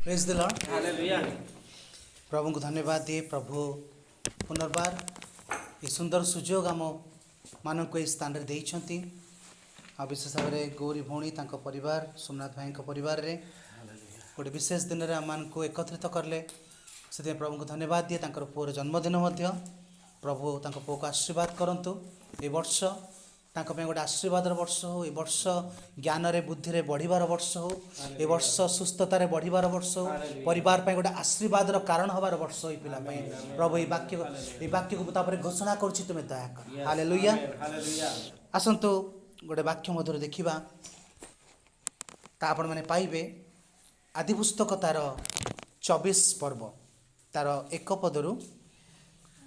Praise the Lord. Hallelujah. प्रभु को धन्यवाद दिए। प्रभु पुनर्बार ये सुंदर सुजोग आम मानक ये स्थान में देइछंती। आ विशेष भाव में गौरी भौणी तांको परिवार सोमनाथ भाई परिवार रे गोटे विशेष दिन में आम को एकत्रित करले से प्रभु को धन्यवाद दिए। तांकर पुओर जन्मदिन मध्य प्रभु तांको पुओ को आशीर्वाद करंतु। ए वर्ष तांको पे गोटे आशीर्वाद वर्ष हो, ए वर्ष ज्ञान रे बुद्धि रे बढ़िबार वर्ष हो, ए वर्ष सुस्थता रे बढ़िबार वर्ष हो, परिवार पे गोटे आशीर्वाद रो कारण हबार वर्ष हो। पिला पे प्रभु ए वाक्य को तापर घोषणा करछि तुमे दया कर। हालेलुया। आसंतु गोटे वाक्य मधुर देखिबा ता आपण माने पाइबे आदि पुस्तक तार 24 पर्व तार एक पदरु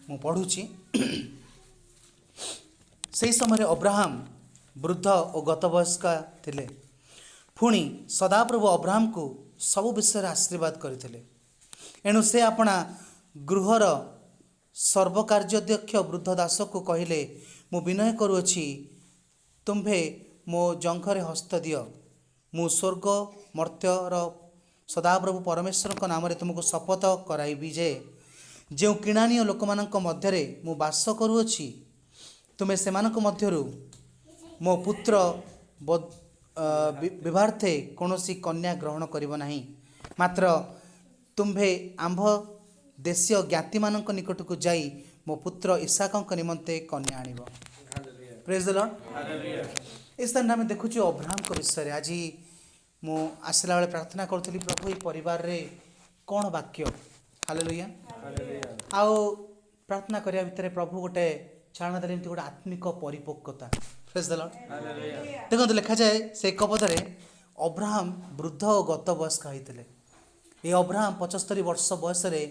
मु पढ़ुछि। से समय अब्राहम वृद्ध और गत वयस्क थिले। पुणी सदाप्रभु अब्राहम को सबु विषय आशीर्वाद करथिले। एणु से अपना गृहर सर्वकार्याध्यक्ष वृद्ध दास को कहले, मु विनय करुछि तुम्भे मो जंघरे हस्त दियो। मु स्वर्ग मर्त्यर सदाप्रभु परमेश्वर का नाम तुमको शपथ कराइबी जे जो किणानी लोक मानक मध्यरे मु वास करुछि तुमे सेमानक मध्यरु मो पुत्र विवाहार्थे कौनसी कन्या ग्रहण करिब नाही, मात्र तुम्भे आंभ देशीय ज्ञाति मानक निकट को जाई मो पुत्र इसाकंक निमंते कन्या आनिब। Praise the Lord. इस स्थान में देखुछु अब्राहम को विषय आज मु आसला बेले प्रार्थना करुଥିଲି प्रभु ये परिवार रे कौन वाक्य। हालेलुया। आओ प्रार्थना करिया भितर प्रभु गोटे चालना देले गोटे आत्मिक परिपक्वता। Praise the Lord. देखो लिखा जाए से एक पदरे अब्राहम वृद्ध और गत वयस्क होइतिले। ये अब्राहम 75 वर्ष बयस रे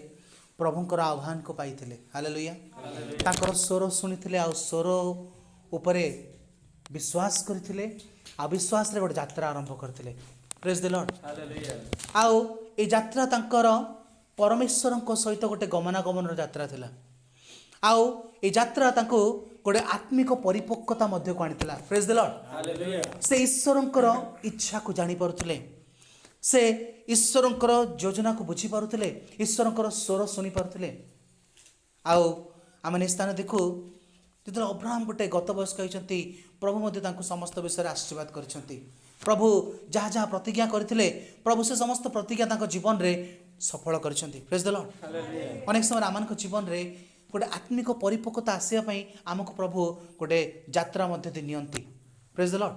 प्रभुंकर आह्वान को पाइतिले। हालेलुया। ताकर स्वर सुनिथिले आ स्वर उपरे विश्वास करथिले आ विश्वास रे गोटे यात्रा आरंभ करथिले। Praise the Lord. आओ ए यात्रा तांकर परमेश्वरଙ୍କ सहित गोटे गमनागमन यात्रा थिला। आओ ए यात्रा तांको गोटे आत्मिक परिपक्वता मध्य को आनिथिला। Praise the Lord. से ईश्वरଙ୍କର इच्छा को जानि पारुथिले, से ईश्वरଙ୍କର योजना को बुझी पारुथिले, ईश्वरଙ୍କର स्वर सुनि पारुथिले। आओ आमे स्थान देखु जिते अब्राहम गोटे गत वयस्क होइछंती प्रभु मध्य तांको समस्त विषय आशीर्वाद करछंती। प्रभु जहाँ जहाँ प्रतिज्ञा करथिले प्रभु से समस्त प्रतिज्ञा तांको जीवन रे सफल करछंती। Praise the Lord. अनेक समय आमानक जीवन रे गोटे आत्मिक परिपक्वता आसिया पई आमको प्रभु गोटे यात्रा मध्य दे नियंती। Praise the lord.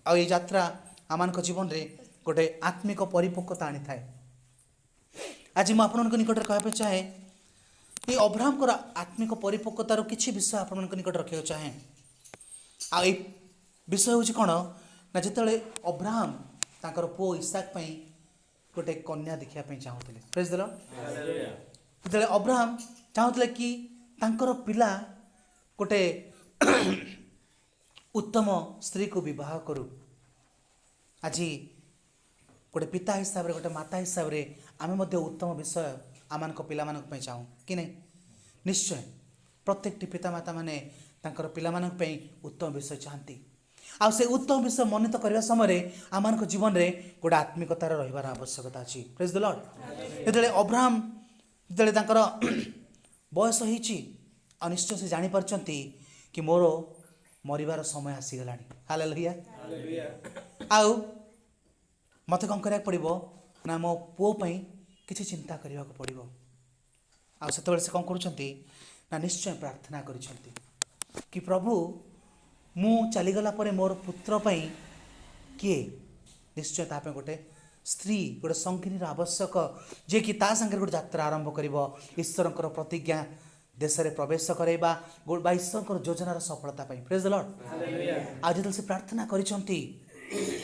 आ ये यात्रा आमानक जीवन रे गोटे आत्मिक परिपक्वता आनी थाए। आज मु आपनक निकट कहबे चाहे ये अब्राहम को आत्मिक परिपक्वतार किसी विषय आपनक निकट रखा चाहे। आ ये विषय हूँ कौन ना जिते अब्राहम तांकर पुओ इसाक पई गोटे कन्या देखा चाहूले। Praise the lord. जिते अब्राहम चाहूले कि तांकर पिला गोटे उत्तम स्त्री को विवाह करू। आज गोटे पिता हिसाब रे गोटे माता हिसाब रे आमे मध्य उत्तम विषय आमानक पिला मानक पई चाहू कि नहीं। निश्चय प्रत्येक पिता माता माने तांकर पिला मानक पई उत्तम विषय चाहती। आ से उत्तम विषय मनित करबा समय आमानक जीवन रे गोटे आत्मिकतार रहिबार आवश्यकता अछि। Praise the lord. जेतले अब्राहम जेतले तांकर बयस होईची आ निश्चय से जानि परचंती कि मोर मरिबार समय आसी गलानी। हालेलुया। आउ मते कौन करिया पड़िबो ना मो पुओ पई किछि चिंता करिया को पड़िबो। आ सेतबेले से कौन करूछंती ना निश्चय प्रार्थना करिछंती कि प्रभु मु चलीगला परे मोर पुत्र पई किए निश्चय तापे गोटे स्त्री गोटे संगिनी आवश्यक जे कि ता संगे गोटे यात्रा आरंभ करिवो। ईश्वरଙ୍କର प्रतिज्ञा देश रे प्रवेश करैबा बा ईश्वरଙ୍କର योजनार सफलता पई। Praise the Lord. आज जब से प्रार्थना करिछंती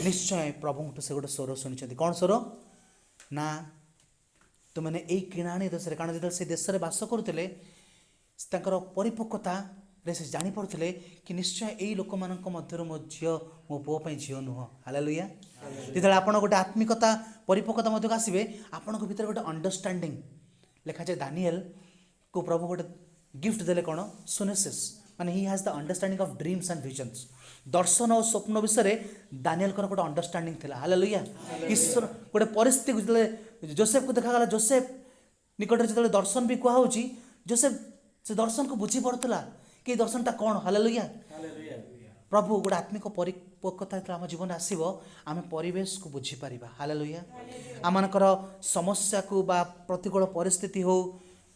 निश्चय प्रभु से गोटे स्वर सुनिछंती। कौन स्वर ना तो मैंने यही किणाणी देश रे कारण से देश रे बास करुले तांकर परिपक्वता रे से जानि पड़ुथिले कि निश्चय यही लोक मानक मध्य मो झियो मो पुओ पई झियो नुह। हालेलुया। जिते आपण गोटे आत्मिकता परिपक्वता मध्य आसबे आपण भीतर गोटे अंडरस्टैंडिंग लिखा जाए दानिएल को प्रभु गोटे गिफ्ट देले कौन सुनेसिस माने he has the understanding of dreams and visions दर्शन और स्वप्न विषय दानिएल को गोटे अंडरस्टैंडिंग थिला हालेलुया ईश्वर गोटे परिस्थिति को जोसेफ को देखा गला जोसेफ निकट जो दर्शन भी कहा जोसेफ से दर्शन को बुझी पड़ता कि दर्शनटा कौन हालेलुया प्रभु गोटे आत्मिक परिपक्वता आम जीवन आसो आम परिवेश को बुझीपर हालेलुया आमर समस्या को बा प्रतिकूल परिस्थिति हो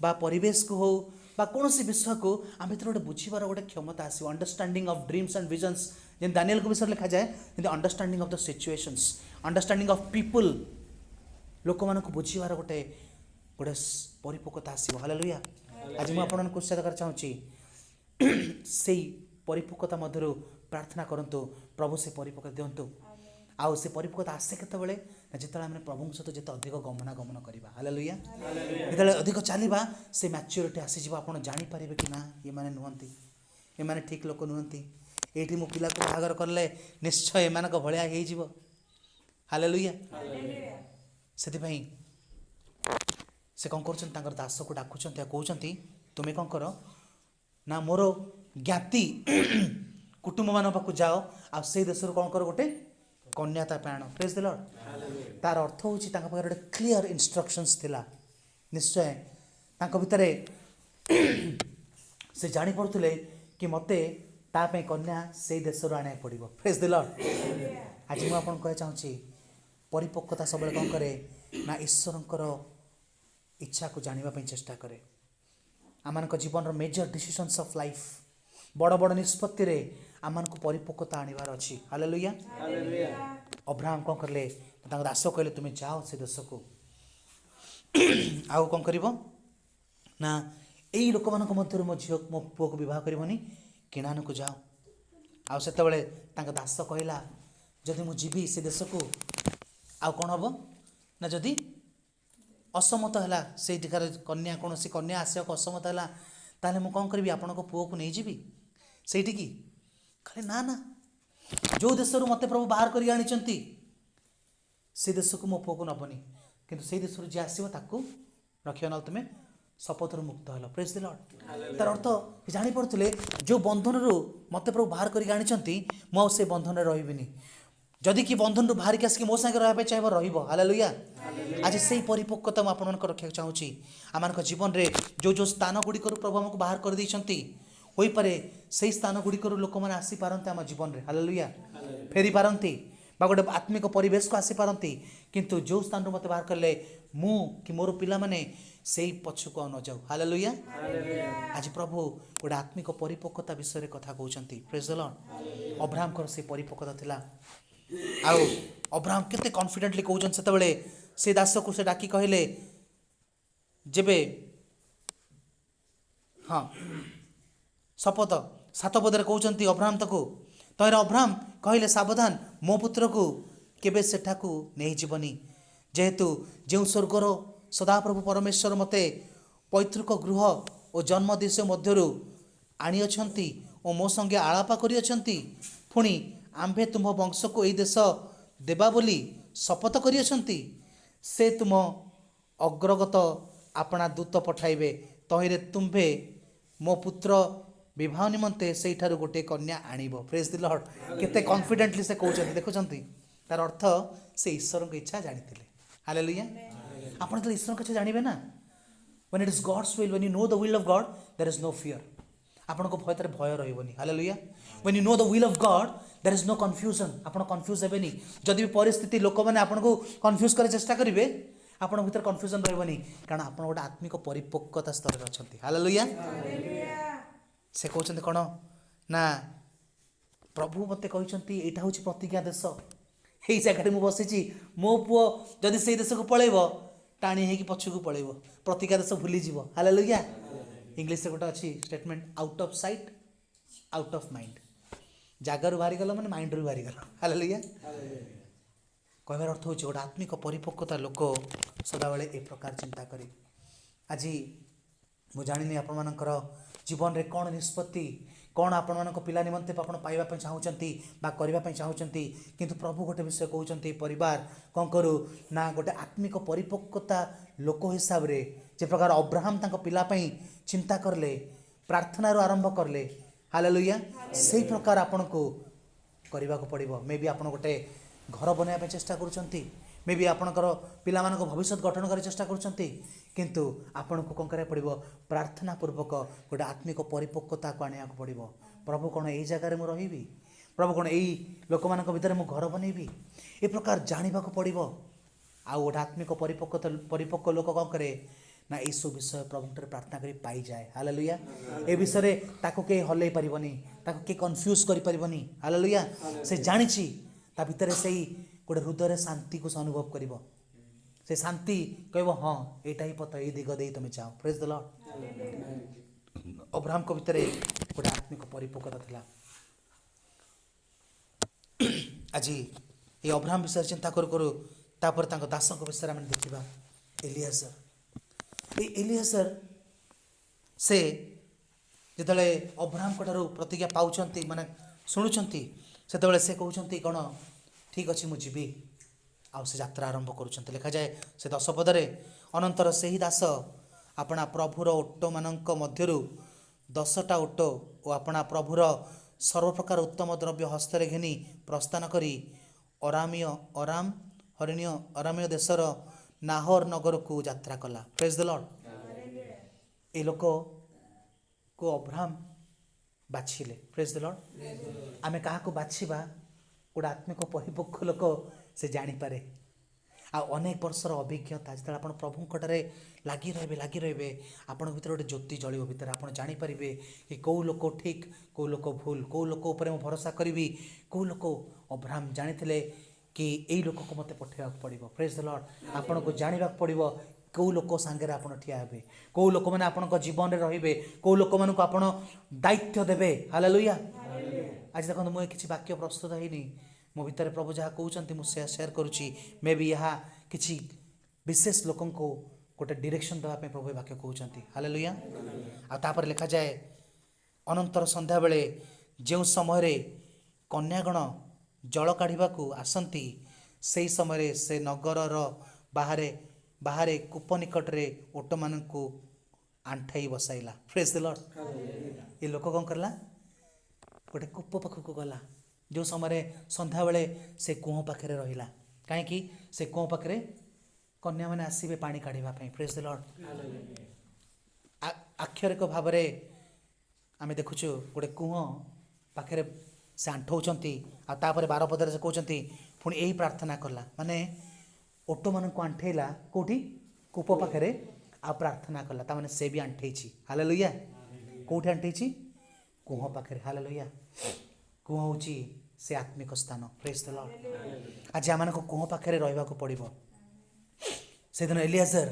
बा परिवेश को हो बा कौन विषय को आम भर गोटे बुझीबार गोटे क्षमता आसो understanding of dreams and visions जेन दानिएल को विषय लिखा जाए जेन understanding of the situations understanding of people लोक मान बुझीबार गोटे गोटे परिपक्वता आसो हालेलुया आज मुझे आपको उत्साह देना चाहूँगी से परिपक्वता मध्य प्रार्थना करंतु प्रभु से परिपक्वता दिंतु आउ से परिपक्वता आसे केतबेले जिते आम प्रभु सहित जिते अधिक गमनागमन करवा हालेलुया जिते अधिक चलवा से मैच्योरिटी आसीज आप जानीपारे कि ना ये मैंने नुहति ये मैंने ठीक लोक नुहति ये मो पिला को बाहागर कले निश्चय एम भाया हो हालेलुया से से कौन कर दास को डाकुंट कहते तुम्हें कौन कर ना मोर ज्ञाति कुटुंब मान पाक जाओ आ से देश कौन कर गोटे कन्याता आण प्रेज द लॉर्ड तार अर्थ हूँ गोटे क्लीयर इंस्ट्रक्शंस थिला निश्चय भितर से जानी पड़ुले कि मते तापे कन्या से देश आने पड़ो प्रेज द लॉर्ड आज मुझे आपको कह चाहूँगी परिपक्वता सब कौन करे ना ईश्वर इच्छा को जानापी चेष्टा करे आम जीवन मेजर डिसीजन्स ऑफ लाइफ बड़ बड़ निष्पत्ति रे आम को परिपक्वता आनिबार अच्छी हालेलुया अब्राहम कौन करले दास कहले तुम्हें जाओ से देश को आउ कौन कर ना यही लोक मान मध्य मो झील मो पुओ को बह करनी किणान को जाओ आउ से दास कहला जदि मु जीवी से देश को आउ कौन हम ना जदि असमत है से कन्या कौन सी कन्या आसक असमत है ताले मु कौन करी आपण पुओ को नहीं जीवी सेठी की कहले ना ना जो देश मत प्रभु बाहर कर आनी से देश को मो पुओ को नबनी किंतु से देश जी आसो ताकू रखियो ना तुम्हें शपथ मुक्त हल प्रेज द लॉर्ड तार अर्थ जानी पड़ुले जो बंधन मत प्रभु बाहर कर आनी मु से बंधन रही जदि कि बंधन बाहर के आसिक मो सागे रहा चाहिए रहा हालेलुया आज से परिपक्वता मुझे आपको रखा चाहूँगी आम जीवन में जो जो स्थान गुड़िक प्रभु आमको बाहर कर हो पारे से स्थान गुड़िक लोक मैंने आसीपारती आम जीवन में हालेलुया फेरी पारती गोटे आत्मिक परिवेश को आसीपारती किंतु जो स्थान मत बाहर कले मु कि मोर पिला माने से पछु को न जाऊ हालेलुया आज प्रभु गोटे आत्मिक परिपक्वता विषय कथा कहते प्रेज द लॉर्ड अब्राहम को से परिपक्वता थिला आउ अब्राहम केते कॉन्फिडेंटली कहते से दास को से डाकी कहले जेबे हाँ शपथ 7 पदे कहते अब्राहम तक तैर अब्राहम कहले सावधान मो पुत्र को केबे सेठा को नहीं जीवनी जेहेतु जो स्वर्गर सदाप्रभु परमेश्वर मते पैतृक गृह और जन्म देश मध्य आनी अछंती और मो संगे आलापा करी अछंती पुणी आंभे तुम वंश को यही देश देबा बोली शपथ करी अछंती से तुम अग्रगत अपना दूत पठाइबे तहिरे तुम्भे मो पुत्र विवाह निमंते से गोटे कन्या आणिबो प्रेज द लॉर्ड केते कॉन्फिडेंटली से कहउछन्ती देखुछन्ती तार अर्थ से ईश्वर की इच्छा जानिथिले हालेलुया आपण तो ईश्वर की इच्छा जानिबे ना when it is God's will when you know the will of God there is no fear आपण को भय भय रहइबनी hallelujah when you know the will of God there is no confusion आपण कंफ्यूज हेबेनी जदि भी परिस्थिति लोक माने आपण को कंफ्यूज करे चेष्टा करिवे आपण भीतर कंफ्यूजन रहइबनी कारण आपण गोटे आत्मिक परिपक्वता स्तर रे अछंती हालेलुया से कहते कौन ना प्रभु मते कहते यहाँ हूँ प्रतिज्ञा देश यही जगह मुझे बसी मो पुओ जदि से देश को पलैब टाणी हो पछक पलैब प्रतिज्ञा देश भूलीज हालेलुया इंग्लिश गोटे अच्छी statement out of sight out of mind जगार बाहरी गल मैंने माइंड रू बाहरी गल हालेलुया कहबार अर्थ हूँ गोटे आत्मिक परिपक्वता लोक सदाबले ए प्रकार चिंता करे आज मु जानी आपर जीवन रे कौन निष्पत्ति कौन आपण पिला निमंते आपण पाइबा चाहूँगी बा करने चाहूँगी किंतु प्रभु गोटे विषय कहते परिवार कौन करू ना गोटे आत्मिक परिपक्वता लोक हिसाब रे जे प्रकार अब्राहम तांको पिला चिंता करले प्रार्थना आरंभ करले हालेलुया सेही प्रकार आपनको करने को पड़ो। मे बी आपण गोटे घर बनवाई चेष्टा करुँच मे बी आपणकर पिला भविष्य गठन कर चेष्टा करुँच किंतु आपण को कौन कराया पड़ो प्रार्थना पूर्वक गोटे आत्मिक परिपक्वता को आने को पड़ो। प्रभु कौन यही जगार मुझे रही प्रभु कौन यही लोक मान भर मु घर बनैबी ए प्रकार जानवा पड़ो। आउ गोटे आत्मिक परिपक्व लोक कौन करे ना ये सब विषय प्रभु प्रार्थना कर पाई जाए। हालेलुया ए विषय ताको के हल्ले पारिबनी ताको के कन्फ्यूज करि पारिबनी। हालेलुया से जानी ता भितर से गोटे हृदय शांति को अनुभव करिवो से शांति कहबो हाँ एटा ही पथ ए दिग दे तुम जाओ। Praise the Lord. अब्राहम को भितर गोटे आत्मिक परिपक्वता थिला। आज ये अब्राहम विषय चिंता करू करू तापर तांको दासक विषय आम देखा एलियाजर से जिते अब्राहम को प्रतिज्ञा पाँच माने शुणुंट से से कहते कौन ठीक अच्छे मुझे आउ से यात्रा आरंभ करुँच लिखा जाए से 10 पदरे अनंतर से ही दास अपना प्रभुर ओट मान मध्यरु 10टा ओट और अपना प्रभुर सर्वप्रकार उत्तम द्रव्य हस्तरे घिनी प्रस्थान करी अरामीय देशर नाहर नगर को यात्रा कला। Praise the lord. ए लोक को अब्राहम बाछिले। Praise the lord. आमे कहा को बाछिबा गोटे आत्मिक परिपक्व लोक से जानीपे आ अनेक वर्षर अभिज्ञता जो आप प्रभु कटरे लगी रे आपण भीतर गोटे ज्योति जलिव भितर आप जानीपर कि कौ लोक ठीक कौ लोक भूल कौ लोक उपर मैं भरोसा करी कौ लोक अब्राहम जानी कि यही लोक को मत पठेवा पड़ो। Praise the Lord. आपन को जानवा पड़ो कौ लोक सांगे आप ठिया हे कौ लोक मैंने आपण जीवन में रे कौ लोक मान आप दायित्व देवे। हालेलुया। आज देखो मुझे किसी वाक्य प्रस्तुत है मो भितर प्रभु जहाँ कहते मुझे सेयार करुच्ची मे भी यहाँ किसी विशेष लोक गोटे डायरेक्शन देवाई प्रभु वाक्य कहते। हालेलुया। आपर लिखा जाए अनंतर संध्या बेले जो समय कन्यागण जल काढ़ा आसती से समय से नगर बाहर कूप निकटरे ओट मान आंठाई बसाइला। Praise the lord. ये लोक कौन करला गोटे कूप पाखक गला जो समय संध्या बेले से कूह पाखे रहिला कहीं से कूह पाखे कन्या मैंने आसबे पानी काढ़ापी। Praise the lord. आक्षरिक भाव आम देखुचु गोटे कूह पाखे से आंठौंती आपर 12 पदर से कहते पुणी यही प्रार्थना कला माने ओटो मान को आंठेला कौटी कूप पाखे आ प्रार्थना कला ताने से भी आंठे। हालेलुया। कौटी आंठे कूह पाखे। हालेलुया। कूह हूँ से आत्मिक स्थान। Praise the Lord. आज आम को कूह पाखे रहा पड़ो। से दिन एलियाजर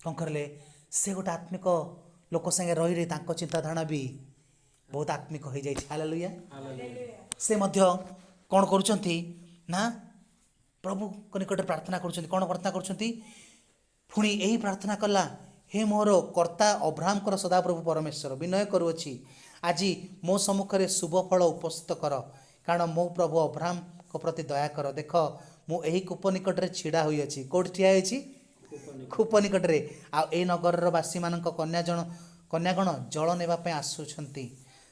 कौन करले से गोटे आत्मिक लोक संगे रही चिंताधारणा भी बहुत आत्मिक हो जाए। हालेलुया। से मध्य कौन करुँच ना प्रभु को निकट प्रार्थना करुँच कौन प्रार्थना करुँच पुणी यही प्रार्थना कला हे मोर कर्ता अब्राहम कर सदाप्रभु परमेश्वर विनय करुअछि आज मो सम्मुखें शुभ फल उपस्थित कर कारण मो प्रभु अब्राहम को प्रति दया कर देख मु यही कूप निकट छिड़ा हुई अछि। कौट ठिया होइछि कूप निकट आ नगर बासी मान कन्यागण जल नेबापे आसुछंती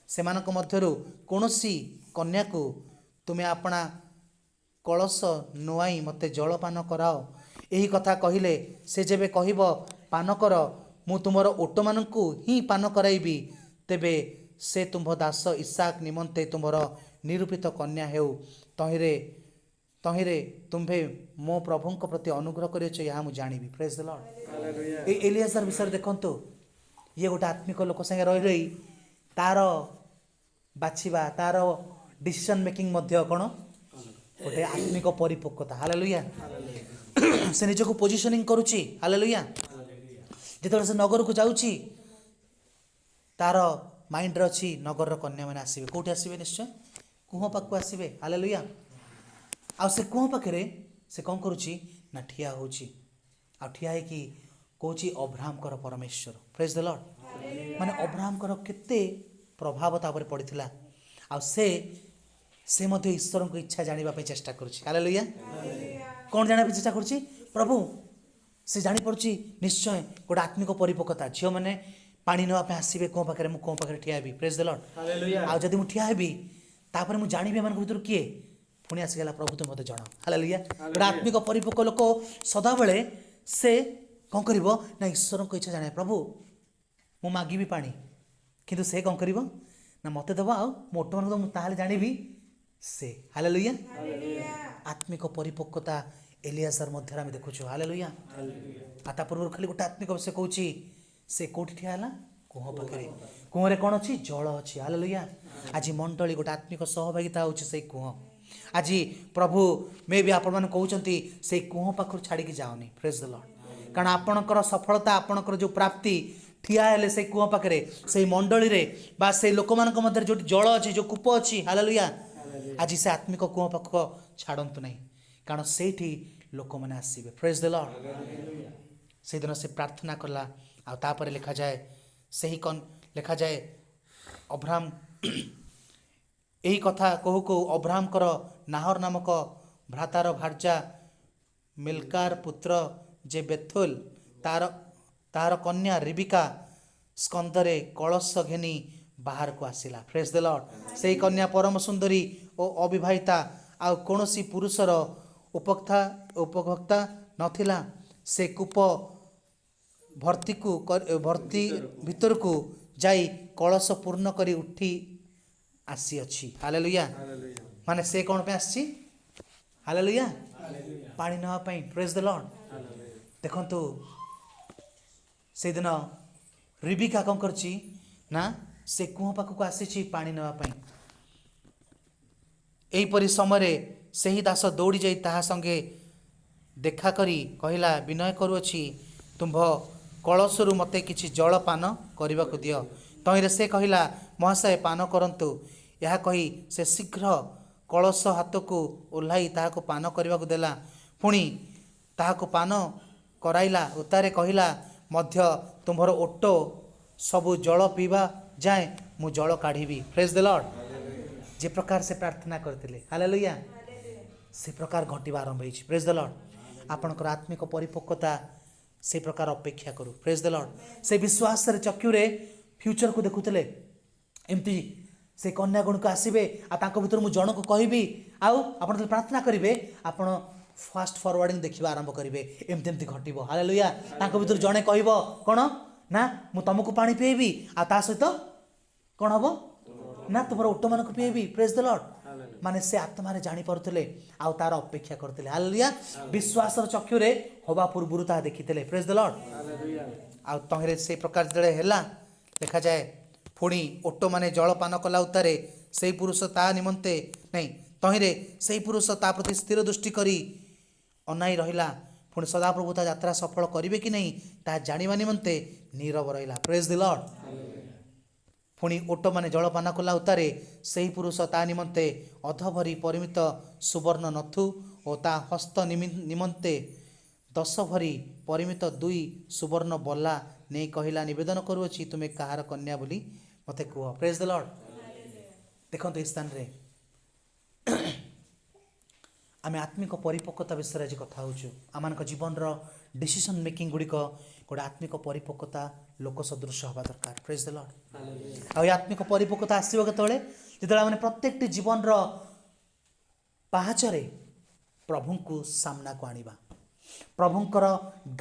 सेमानक मध्यरु कोनोसी कन्या को तुम्हें अपना कलश नुआई मते जलपान कराओ यही कथा कहिले से जेबे कहिब पान कर मु तुमर ओट मानकु ही पान कराइबी तेबे से तुम्भ दास इसाक निमंते तुमर निरूपित कन्या हेउ तहिरे तुम्भे मो प्रभु प्रति अनुग्रह करियो यहाँ मु जानिबी। Praise the lord. ए एलियाजर विषय देखंतु ये गोटे आत्मिक लोक संगे रही तार बाछिबा तार डिसीजन मेकिंग मध्य कौन गोटे आत्मिक परिपक्वता। हालेलुया। से निज को पोजिशनिंग करुच्ची। हालेलुया। जिते से नगर को जाऊँगी तार माइंड रे अच्छी नगर कन्या मैंने आसबे कौटी आसबे निश्चय कूह पाखु आसबे। हालेलुया। आ से कूह पाखे से कौन करुच्ची ना ठिया होची आ ठिया है कि कौची अब्राहम कर परमेश्वर। Praise the Lord. माने अब्राहम कर केते प्रभाव तापर पड़ता आ से मध्य ईश्वर को इच्छा जानिबा पे चेष्टा करुच्ची। हालेलुया। कौन जाना पे चेष्टा करुच्ची प्रभु से जानी पड़ुची निश्चय गोटे आत्मिक परिपक्वता झील मैंने पानी नापे आसवे कूह पाखे मुझे कूह पाखे ठिया हेबी प्रेज द लॉर्ड आ जदि मुझे ठिया हेबी तापर मुझे जानी एम भर किए पुणी आसीगला प्रभु तुम मत जन हालेलुया गोटे आत्मिक परिपक्व लोक सदाबले से कौन कर ना ईश्वर को इच्छा जाने प्रभु मु मागिबी पानी किंतु से कौन कर ना मत दब आठ मान ताल जानी से हालेलुया आत्मिक परिपक्वता एलियाजर मध्य आम देखुछु हालेलुया आता पूर्व खाली गोटे आत्मिक विषय कहूँ से कौटी ठिया है कूह पाखे कूह कौन अच्छी जल अच्छी हालेलुया आज मंडली गोटे आत्मिक सहभागिता होची से कूह आज प्रभु मे भी आपण कहते से कूह पाखु छाड़ी जाओनी प्रेज द लॉर्ड कारण आपणकर सफलता आपणकर जो प्राप्ति ठिया हेले से कूह पाखे से मंडली रे बा से लोक मान मध्य जो जल अच्छी जो कूप अच्छी हालेलुया आज से आत्मिक कूह पाख छाड़तु नहीं कारण से लोक मैंने आसवे प्रेज द लॉर्ड से दिन से प्रार्थना कला आपर लिखा जाए से ही कौन लिखा जाए अब्राहम यही कथा कहू कहू अब्राहम कर नाहर नामक भ्रातार भार्जा मिल्कार पुत्र जे बेथुल तार तार कन्या रिबिका स्कंदरे कलश घेनी बाहर को आसिला प्रेज द लॉर्ड से कन्या परम सुंदरी और अविवाहिता आ कौनसी पुरुषर उपभोक्ता नथिला से कूप भर्ती को भर्ती भीतर को जाई कलश पूर्ण करी उठी आसी अच्छी हालेलुया माने से कौन पे आसी हालेलुया पानी नवा पई प्रेज द लॉर्ड देखंतु से दिन रिबिका कौन करची ना से कूह पाखक आसी पानी नवा पई एहीपरि समय से ही दास दौड़ी जाई ताहा संगे देखा करी कहला विनय करुअछि तुम्भ कलशरू मते किछि जल पान करने को दियो तहिरे से कहला महाशय पान करंतु यह कही से शीघ्र कलश हाथ को ओह्लाई ताहाको पान करने को देला पुणी ताहाको पान कराइला उतारे कहला मध्य तुम्भर ओटो सबु जल पीवा जाए मु जल काढ़ी प्रेज द लॉर्ड जे प्रकार से प्रार्थना करते हालेलुया से प्रकार घटिबा आरंभ होइछि प्रेज द लॉर्ड आपणकर आत्मिक परिपक्वता से प्रकार अपेक्षा करू प्रेज द लॉर्ड से विश्वास रे चक्षुरे फ्यूचर को देखुतले एमती से कन्या गुण को आसबे आ तांको भीतर मु जन को कहबी आउ आपण प्रार्थना करिवे आपण फास्ट फॉरवर्डिंग देखिबा आरंभ करिवे एमती एमती घटिबो हालेलुया तांको भीतर जणे कहबो कोन ना मु तुमको पानी पिएबी आ ता सहित कोन हबो ना तुमर ओटो मान को पिएबी प्रेज द लॉर्ड माने से आत्मा रे जानी परुतले आ तार अपेक्षा करतले हालेलुया विश्वास र चक्षुरे होबा पूर्वरु ता देखितले प्रेज द लॉर्ड आ तंगरे से प्रकार जळे हेला देखा जाए पुणी ओटो माने जल पान कला उतारे से पुरुष ता निमंते नहीं तहिरे से पुरुष ता प्रति स्थिर दृष्टि करी अनाई रहिला पुणी सदाप्रभु ता यात्रा सफल करिवे कि नहीं ता जानिबा निमंते नीरव रहिला प्रेज द लॉर्ड पुणी ओटो माने जल पान कला उतारे से पुरुष ता निमंते अधभरी परिमित सुवर्ण नथु और ता हस्त निमंते 10 भरी परिमित 2 सुवर्ण बल्ला नहीं कहला निवेदन करुअछि तुमे कहार कन्या बोली मते कह प्रेज द लॉर्ड देखो तो स्थान रे आम आत्मिक परिपक्वता विषय आज कथा होचु आम जीवन रो डिसीजन मेकिंग गुड़िक गोटे आत्मिक परिपक्वता लोक सदृश हवा दरकार प्रेज द लॉर्ड आ आत्मिक परिपक्वता आसीबो केतळे जेतळे माने प्रत्येक जीवन रो पाहाचरे प्रभु को सामना को आनिबा प्रभुंकर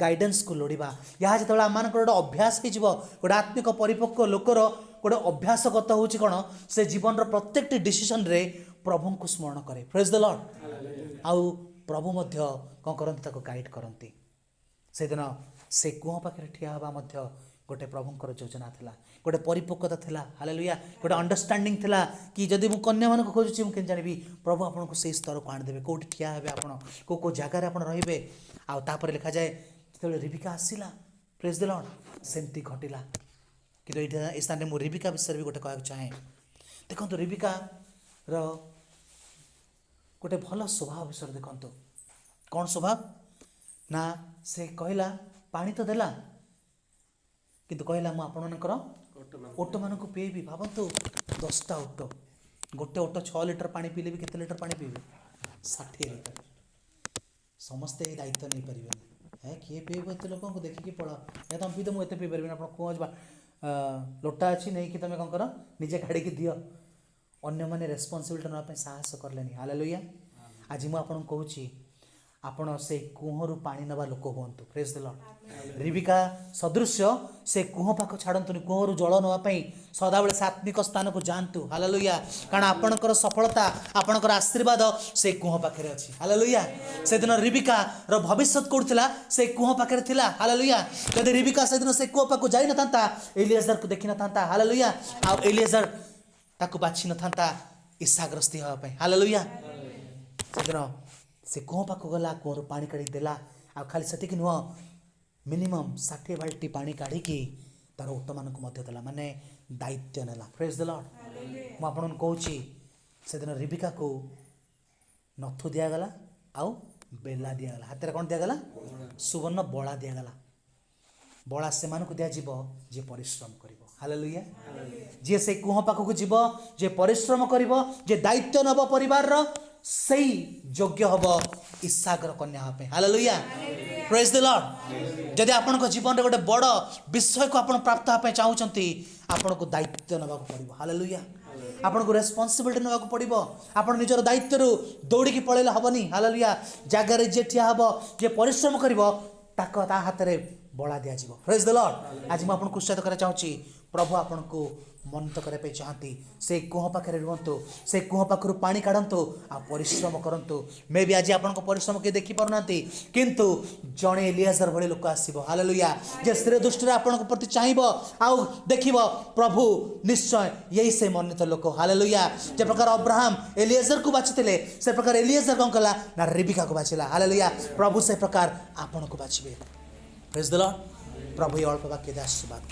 गाइडेंस को लोड़िबा या जो आम गोटे अभ्यास हो गोटे आत्मिक परिपक्व लोकर गोटे अभ्यासगत होची कोन से जीवन रो प्रत्येक डिसीजन रे प्रभु को स्मरण करे प्रेज द लॉर्ड आउ प्रभु मध्य कौन करती ताको गाइड करती से दिन से कूह पाखे ठिया हवा मध्य गोटे प्रभुंकर योजना थिला गोटे परिपक्वता थिला हालेलुया गोटे अंडरस्टैंडिंग थिला कि जदि मु कन्या मान को खोजुची मु केन जानिबी प्रभु आपन को से स्तर को आन देबे कोठी ठिया हेबे आपन को जगह रे आपन रहिबे आ तापर लिखा जाए जेतले रिबिका आसीला प्रेज द लॉर्ड सेमती घटिला कि तो इस स्थान मु रिबिका विषय भी गोटे कहक चाहे देखंतु रिबिका रो गोटे भल स्वभाव विषय देखंतु कौन स्वभाव ना से कहला पानी तो देला किंतु कहला मु आपण मनकर ओटो मान को पीबी भावतु 10टा ओटो गोटे ओटो 6 लिटर पानी पीले भी केते लिटर पानी पीबे 60 लिटर समस्ते ये दायित्व नहीं पारे है किए पीब एत लोक को देखिकी पड़ा तुम पी तो मुझे पी पारि आप कौन लोटा अच्छी नहीं कि तुम कौन कर निजे काढ़ी दियो अन्य मैंने रेस्पॉन्सिबिलिटी ना साहस कले हालेलुया। आज मुझे आपको कहूँ आपण से कुहरु पानी नवा लोक हूँ प्रेज द लॉर्ड। रिबिका सदृश्य से कुह पाख छाड़तुनि कुहरु जल नापी सदाबले सात्विक स्थान को जातु हालेलुया। कारण आपणकर सफलता आपणकर आशीर्वाद से कुह पाखे अच्छी हालेलुया। से दिन रिबिका रो भविष्य कौटला से कुह पाखे थिला हालेलुया। जदि रिबिका से दिन से कुह पाख जाई न था एलिएजर को देखि न था हालेलुया। आ एलिएजर ताकू बाछि न था ईसाग्रस्ती होगा हालेलुया। से दिन से कुह पाख गला कुहर पानी काढ़ी देला आ खाली से नुह मिनिमम 60 बाल्टी पानी काढ़ी तार ऊँट मान देला माने दायित्व नेला प्रेज द लॉर्ड। मुझे कहूँ से दिन रिबिका को नथु दिगला आउ बेला दिगला हाथ में कौन दिगला सुवर्ण बड़ा दिगला। बड़ा से मानक दिज्व जे परिश्रम कर हालेलुया। जी से कुह पाखक जीव जे परिश्रम कर जे दायित्व नब परिवार सही योग्य हम ईसागर कन्या हाँ हालेलुया प्रेज द लॉर्ड। जदि आपण जीवन में गोटे बड़ विषय को आप प्राप्त हाँपे चाहते आपन को दायित्व नाक पड़ो हालेलुया। आपन को रेस्पॉन्सिबिलिटी नाक पड़ो आप निजर दायित्व दौड़ी पलैले हेनी हालेलुया। जगार जे ठिया हम जे परिश्रम कर हाथ में बड़ा दिज्व प्रेज द लॉर्ड। आज मुझे उत्साहित करा चाहूँगी प्रभु आपन को मनंत करने चाहती से कुह पाखे रुहतु से कुह पाखु पानी काढ़तु आ परिश्रम करतु। मे भी आज आपन परिश्रम किए देखी पारना किंतु जड़े एलियाजर भली लोक आसो हालेलुया जे स्त्री दृष्टि आपन प्रति चाहब आउ देख प्रभु निश्चय यही से मनोनीत लोक हालेलुया। जे प्रकार अब्राहम एलियाजर को बाछिले से प्रकार एलियाजर कौन कला ना रिबिका को बाछिला हालेलुया। प्रभु से प्रकार आपन को बाछिबे प्रेज द लॉर्ड। प्रभु ये अल्प वाक्य आशीर्वाद।